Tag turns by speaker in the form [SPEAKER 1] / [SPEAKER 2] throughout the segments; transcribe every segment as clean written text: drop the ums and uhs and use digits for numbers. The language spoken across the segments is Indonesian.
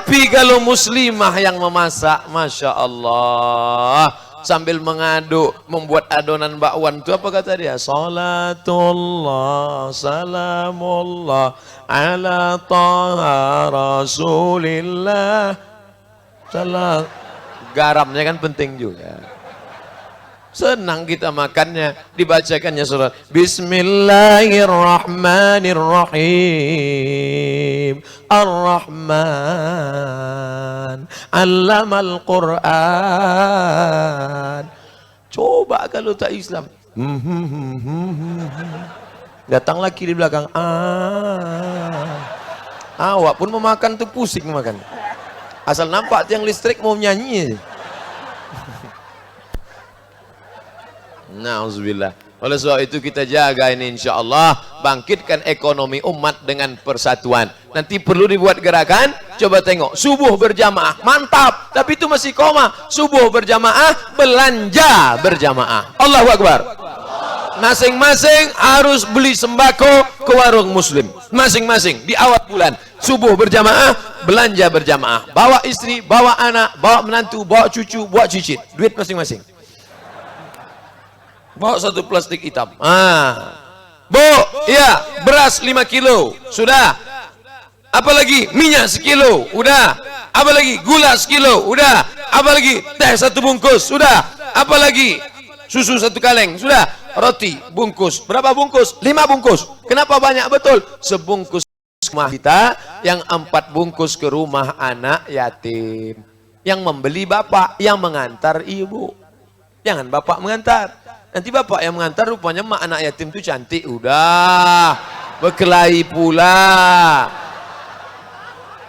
[SPEAKER 1] Tapi kalau muslimah yang memasak, Masya Allah, sambil mengaduk, membuat adonan bakwan itu apa kata dia? Salatullah, salamullah, ala taha rasulillah. Salah, garamnya kan penting juga. Senang kita makannya, dibacakannya surat Bismillahirrahmanirrahim. Ar-Rahman, Allamal Quran. Coba kalau tak Islam, datang lagi di belakang. Awak pun memakan tuh pusing makan. Asal nampak tiang listrik mau nyanyi. Nauzubillah. Oleh sebab itu kita jaga ini, insya Allah bangkitkan ekonomi umat dengan persatuan. Nanti perlu dibuat gerakan. Coba tengok, subuh berjamaah mantap, tapi itu masih koma. Subuh berjamaah, belanja berjamaah. Allahu Akbar. Masing-masing harus beli sembako ke warung muslim. Masing-masing di awal bulan. Subuh berjamaah, belanja berjamaah. Bawa istri, bawa anak, bawa menantu, bawa cucu, bawa cicit. Duit masing-masing. Bawa satu plastik hitam. Bu, iya, beras 5 kilo. Sudah. Apalagi minyak sekilo. Udah. Apalagi gula sekilo. Udah. Apalagi teh 1 bungkus. Sudah. Apalagi susu 1 kaleng. Sudah. Roti bungkus. Berapa bungkus? 5 bungkus. Kenapa banyak betul? Sebungkus rumah kita, yang 4 bungkus ke rumah anak yatim. Yang membeli bapak, yang mengantar ibu. Jangan bapak mengantar. Nanti bapak yang mengantar, rupanya mak anak yatim itu cantik. Udah, berkelahi pula.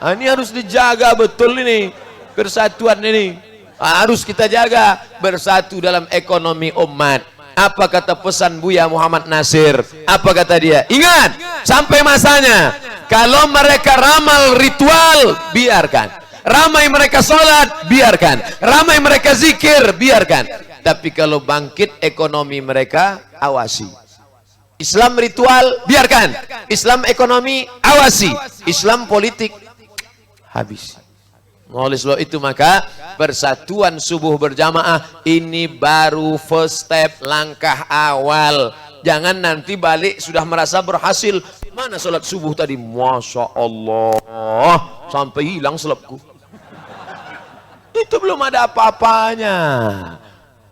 [SPEAKER 1] Ini harus dijaga betul ini. Persatuan ini. Harus kita jaga. Bersatu dalam ekonomi umat. Apa kata pesan Buya Muhammad Nasir? Apa kata dia? Ingat, sampai masanya. Kalau mereka ramal ritual, biarkan. Ramai mereka sholat, biarkan. Ramai mereka zikir, biarkan. Tapi kalau bangkit ekonomi mereka, awasi. Islam ritual, biarkan. Islam ekonomi, awasi. Islam politik, habis. Oleh sebab itu maka persatuan subuh berjamaah ini baru first step, langkah awal. Jangan nanti balik sudah merasa berhasil. Mana sholat subuh tadi? Masya Allah, sampai hilang selapku. Itu belum ada apa-apanya.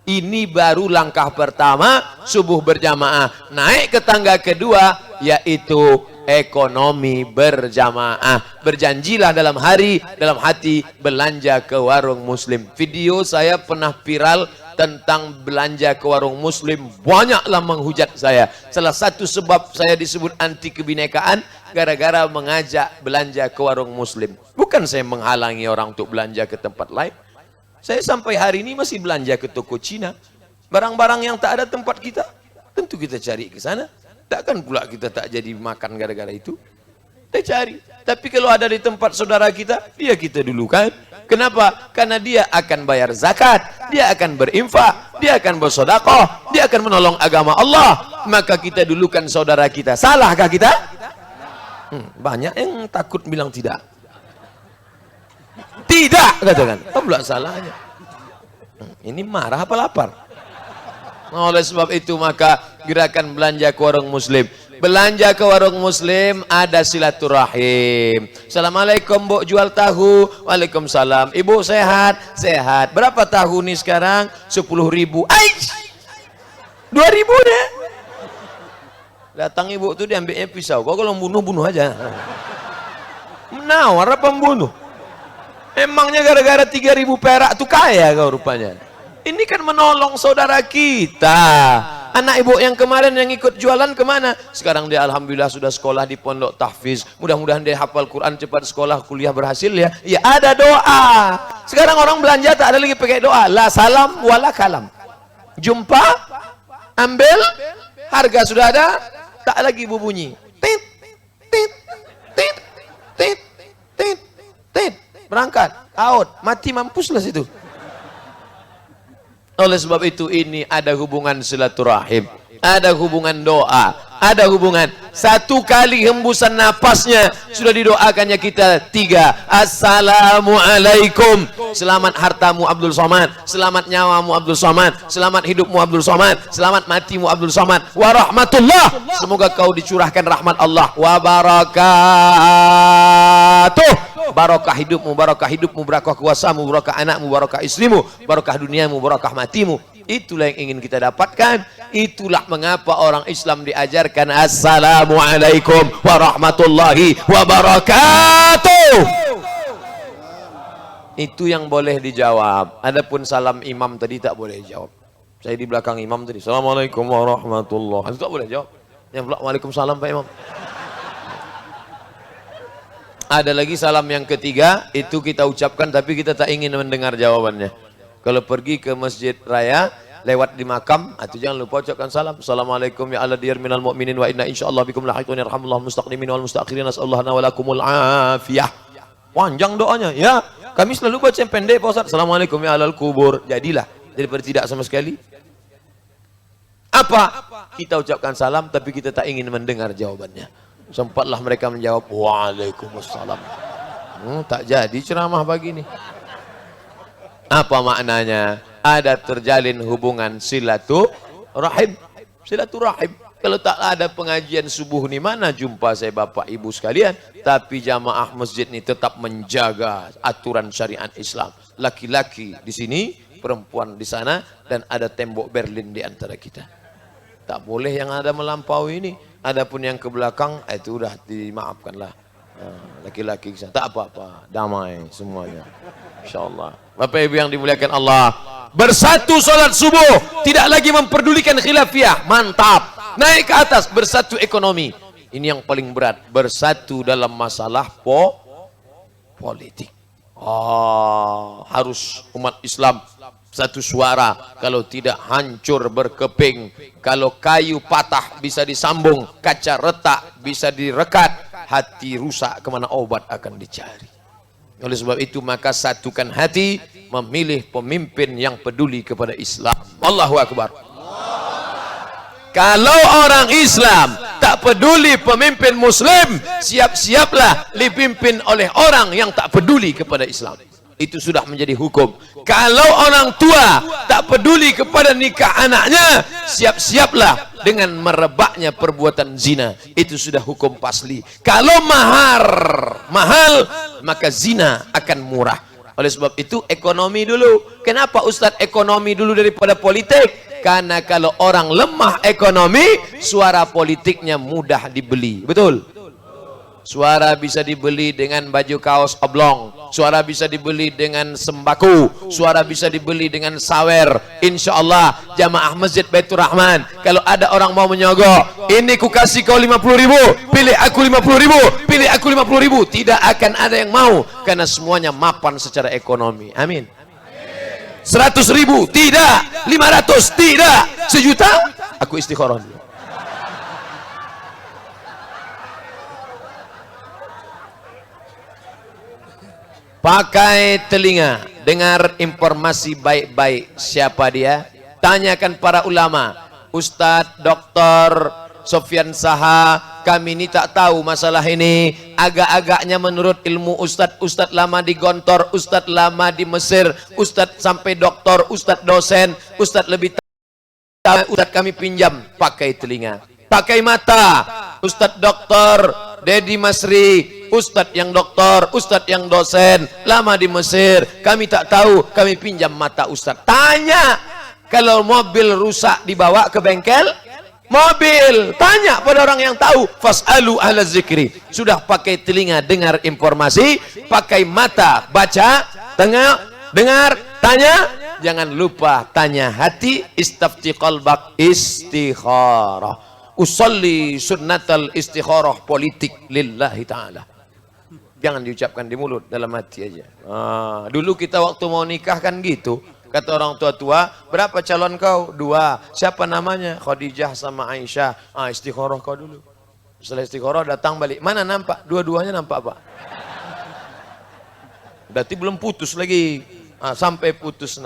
[SPEAKER 1] Ini baru langkah pertama, subuh berjamaah. Naik ke tangga kedua, yaitu ekonomi berjamaah. Berjanjilah dalam hari, dalam hati, belanja ke warung muslim. Video saya pernah viral tentang belanja ke warung muslim. Banyaklah menghujat saya. Salah satu sebab saya disebut anti kebinekaan, gara-gara mengajak belanja ke warung muslim. Bukan saya menghalangi orang untuk belanja ke tempat lain. Saya sampai hari ini masih belanja ke toko Cina. Barang-barang yang tak ada tempat kita, tentu kita cari ke sana. Takkan pula kita tak jadi makan gara-gara itu. Kita cari. Tapi kalau ada di tempat saudara kita, dia kita dulukan. Kenapa? Karena dia akan bayar zakat, dia akan berinfak, dia akan bersedekah, dia akan menolong agama Allah. Maka kita dulukan saudara kita. Salahkah kita? Banyak yang takut bilang tidak. Tidak, katakan. Pula salahnya. Ini marah apa lapar? Oleh sebab itu maka gerakan belanja ke warung muslim. Belanja ke warung muslim ada silaturahim. Assalamualaikum, Bu, jual tahu. Waalaikumsalam. Ibu sehat? Sehat. Berapa tahu nih sekarang? 10.000. Aish! 2.000 deh. Datang ibu tuh diambilnya pisau. Kau kalau bunuh aja. Menawar apa membunuh? Emangnya gara-gara 3.000 perak tuh kaya kau rupanya. Ini kan menolong saudara kita. Anak ibu yang kemarin yang ikut jualan kemana? Sekarang dia alhamdulillah sudah sekolah di pondok tahfiz. Mudah-mudahan dia hafal Quran, cepat sekolah, kuliah berhasil ya. Ya ada doa. Sekarang orang belanja tak ada lagi pakai doa. La salam wala kalam. Jumpa, ambil, harga sudah ada, tak lagi berbunyi. Tit, tit, tit, tit, tit, tit. Berangkat, out, mati mampuslah situ. Oleh sebab itu ini ada hubungan silaturahim, ada hubungan doa. Ada hubungan. Satu kali hembusan napasnya sudah didoakannya kita 3. Assalamualaikum. Selamat hartamu Abdul Somad, selamat nyawamu Abdul Somad, selamat hidupmu Abdul Somad, selamat matimu Abdul Somad. Warahmatullah. Semoga kau dicurahkan rahmat Allah. Wabarakatuh. Barakah hidupmu, barakah kuasamu, barakah anakmu, barakah istrimu, barakah duniamu, barakah matimu. Itulah yang ingin kita dapatkan. Itulah mengapa orang Islam diajarkan Assalamualaikum warahmatullahi wabarakatuh. Itu yang boleh dijawab. Adapun salam imam tadi tak boleh jawab. Saya di belakang imam tadi, Assalamualaikum warahmatullahi, itu tak boleh jawab. Yang Waalaikumsalam Pak Imam. Ada lagi salam yang ketiga, itu kita ucapkan tapi kita tak ingin mendengar jawabannya. Kalau pergi ke masjid raya, lewat di makam, itu jangan lupa ucapkan salam. Assalamualaikum ya ala diyar minal mu'minin wa inna insyaallah bikum lahiqun yarhamullah mustaqdimin wal mustakhirin nas'allahu wa lakumul afiyah. Panjang doanya ya. Kami selalu baca yang pendek Pak Ustaz. Assalamualaikum ya alal kubur. Jadilah daripada tidak sama sekali. Apa? Kita ucapkan salam tapi kita tak ingin mendengar jawabannya. Sempatlah mereka menjawab Waalaikumsalam. Tak jadi ceramah begini. Apa maknanya? Ada terjalin hubungan silaturahim. Silaturahim. Kalau tak ada pengajian subuh ni mana jumpa saya Bapak Ibu sekalian. Tapi jamaah masjid ni tetap menjaga aturan syariat Islam. Laki-laki di sini, perempuan di sana, dan ada tembok Berlin di antara kita. Tak boleh yang ada melampaui ini. Adapun yang ke belakang itu udah dimaafkanlah. Laki-laki tak apa-apa, damai semuanya. Insyaallah. Bapak Ibu yang dimuliakan Allah, bersatu salat subuh, tidak lagi memperdulikan khilafiyah. Mantap. Naik ke atas, bersatu ekonomi. Ini yang paling berat, bersatu dalam masalah politik. Harus umat Islam satu suara, kalau tidak hancur berkeping. Kalau kayu patah bisa disambung, kaca retak bisa direkat, hati rusak kemana obat akan dicari. Oleh sebab itu maka satukan hati, memilih pemimpin yang peduli kepada Islam. Allahu Akbar. Kalau orang Islam tak peduli pemimpin Muslim, siap-siaplah dipimpin oleh orang yang tak peduli kepada Islam. Itu sudah menjadi hukum. Kalau orang tua tak peduli kepada nikah anaknya, siap-siaplah dengan merebaknya perbuatan zina. Itu sudah hukum pasli. Kalau mahal, maka zina akan murah. Oleh sebab itu ekonomi dulu. Kenapa Ustadz ekonomi dulu daripada politik? Karena kalau orang lemah ekonomi, suara politiknya mudah dibeli. Betul? Suara bisa dibeli dengan baju kaos oblong, suara bisa dibeli dengan sembako, suara bisa dibeli dengan sawer. Insya Allah jamaah Masjid Baitur Rahman, kalau ada orang mau menyogok, ini ku kasih kau 50.000, pilih aku 50.000, pilih aku 50.000, tidak akan ada yang mau, karena semuanya mapan secara ekonomi. Amin. 100.000 tidak, 500 tidak, 1 juta aku istikharah dulu. Pakai telinga, dengar informasi baik-baik. Siapa dia? Tanyakan para ulama. Ustadz, Doktor Sofyan Saha, kami ini tak tahu masalah ini. Agak-agaknya menurut ilmu Ustadz lama di Gontor, Ustadz lama di Mesir, Ustadz sampai doktor, Ustadz dosen, Ustadz lebih tahu. Ustadz kami pinjam. Pakai telinga, pakai mata. Ustadz Doktor Dedi Masri, Ustadz yang doktor, Ustadz yang dosen, lama di Mesir, kami tak tahu, kami pinjam mata Ustadz. Tanya, kalau mobil rusak dibawa ke bengkel, mobil, tanya pada orang yang tahu. Fas'alu ahla zikri. Sudah pakai telinga dengar informasi, pakai mata baca, dengar, tanya. Jangan lupa tanya hati, istafti qalbak, istikharah. Usolli sunnatal istikharah politik lillahi ta'ala. Jangan diucapkan di mulut, dalam hati aja. Dulu kita waktu mau nikah kan gitu. Kata orang tua-tua, berapa calon kau? 2. Siapa namanya? Khadijah sama Aisyah. Istikharah kau dulu. Setelah istikharah datang balik. Mana nampak? Dua-duanya nampak Pak. Berarti belum putus lagi. Sampai putus.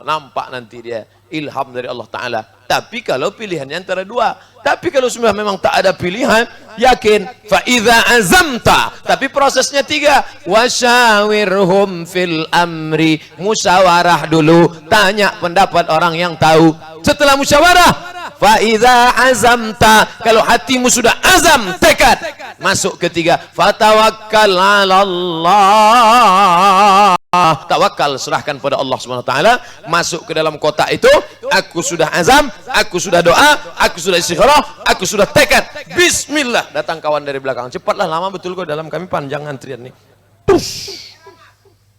[SPEAKER 1] Nampak nanti dia. Ilham dari Allah Ta'ala. Tapi kalau pilihannya antara dua. Tapi kalau sudah memang tak ada pilihan, yakin. Fa idza azamta. Tapi prosesnya 3. Wasyawirhum fil amri. Musyawarah dulu. Tanya pendapat orang yang tahu. Setelah musyawarah, fa idza azamta. Kalau hatimu sudah azam, tekad. Masuk ketiga. Fatawakkal 'ala Allah. Tawakal, serahkan pada Allah Subhanahu wa taala. Masuk ke dalam kotak itu, aku sudah azam, aku sudah doa, aku sudah istikharah, aku sudah tekad. Bismillah. Datang kawan dari belakang. Cepatlah, lama betul kok dalam kami panjang antrian nih.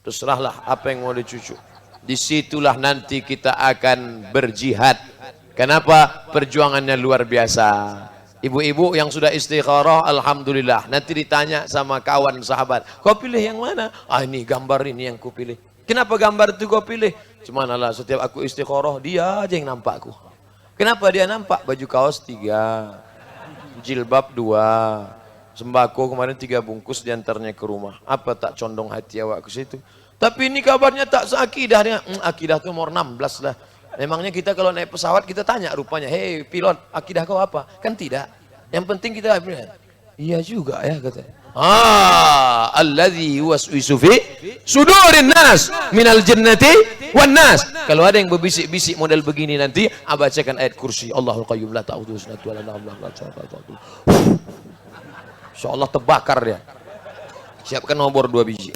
[SPEAKER 1] Terserahlah apa yang mau dicucu. Disitulah nanti kita akan berjihad. Kenapa? Perjuangannya luar biasa. Ibu-ibu yang sudah istikharah, alhamdulillah. Nanti ditanya sama kawan sahabat, kau pilih yang mana? Ah, ini gambar ini yang ku pilih. Kenapa gambar itu kau pilih? Cuman Allah, setiap aku istikharah, dia aja yang nampakku. Kenapa dia nampak? Baju kaos 3, jilbab 2, sembako kemarin 3 bungkus diantarnya ke rumah. Apa tak condong hati awak ke situ? Tapi ini kabarnya tak seakidah. Akidah itu nomor 16 lah. Memangnya kita kalau naik pesawat kita tanya rupanya, hei pilot, akidah kau apa? Kan tidak. Yang penting kita, iya juga ya katanya. Alladzi yuwaswisu fi sudurin nas minal jannati wan nas. Kalau ada yang berbisik-bisik model begini nanti, bacakan ayat kursi. Allahul qayyum la ta'udzuhu sinatun wa la nawm. Insyaallah terbakar dia. Siapkan nomor 2 biji.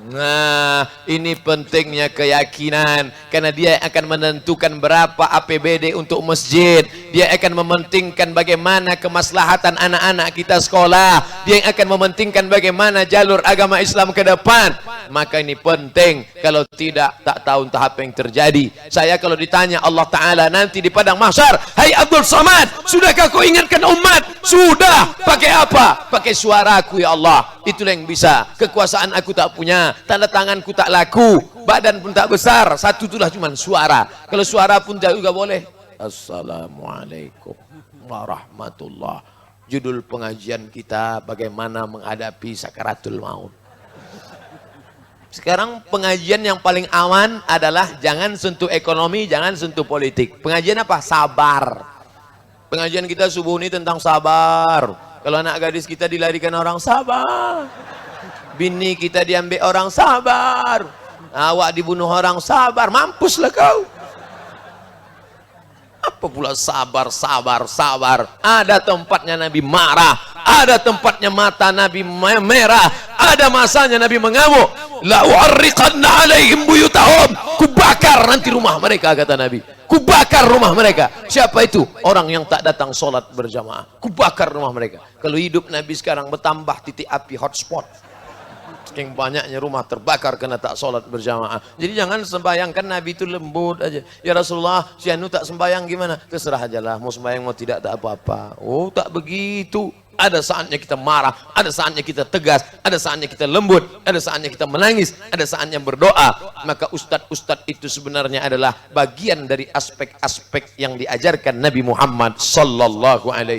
[SPEAKER 1] Nah, ini pentingnya keyakinan, karena dia akan menentukan berapa APBD untuk masjid. Dia akan mementingkan bagaimana kemaslahatan anak-anak kita sekolah. Dia yang akan mementingkan bagaimana jalur agama Islam ke depan. Maka ini penting. Kalau tidak, tak tahu entah apa yang terjadi. Saya kalau ditanya Allah Ta'ala nanti di padang mahsyar, hai Abdul Samad, sudahkah kau ingatkan umat? Sudah. Pakai apa? Pakai suaraku ya Allah. Itulah yang bisa. Kekuasaan aku tak punya, tanda tanganku tak laku, badan pun tak besar, satu itulah cuma suara. Kalau suara pun juga boleh. Assalamualaikum warahmatullah. Judul pengajian kita, bagaimana menghadapi sakaratul maut. Sekarang pengajian yang paling aman adalah jangan sentuh ekonomi, jangan sentuh politik. Pengajian apa? Sabar. Pengajian kita subuh ini tentang sabar. Kalau anak gadis kita dilarikan orang, sabar. Bini kita diambil orang, sabar. Awak dibunuh orang, sabar. Mampuslah kau. Apa pula sabar, sabar, sabar. Ada tempatnya Nabi marah, ada tempatnya mata Nabi merah, ada masanya Nabi mengamuk. La u'arriqanna alaihim buyutahum. Kubakar nanti rumah mereka, kata Nabi. Kubakar rumah mereka. Siapa itu? Orang yang tak datang sholat berjamaah. Kubakar rumah mereka. Kalau hidup Nabi sekarang bertambah titik api hotspot. Yang banyaknya rumah terbakar karena tak sholat berjamaah. Jadi jangan sembayangkan Nabi itu lembut aja. Ya Rasulullah, si anu tak sembayang gimana? Terserah aja lah, mau sembayang mau tidak tak apa-apa. Oh, tak begitu. Ada saatnya kita marah, ada saatnya kita tegas, ada saatnya kita lembut, ada saatnya kita menangis, ada saatnya berdoa. Maka ustadz-ustadz itu sebenarnya adalah bagian dari aspek-aspek yang diajarkan Nabi Muhammad sallallahu alaihi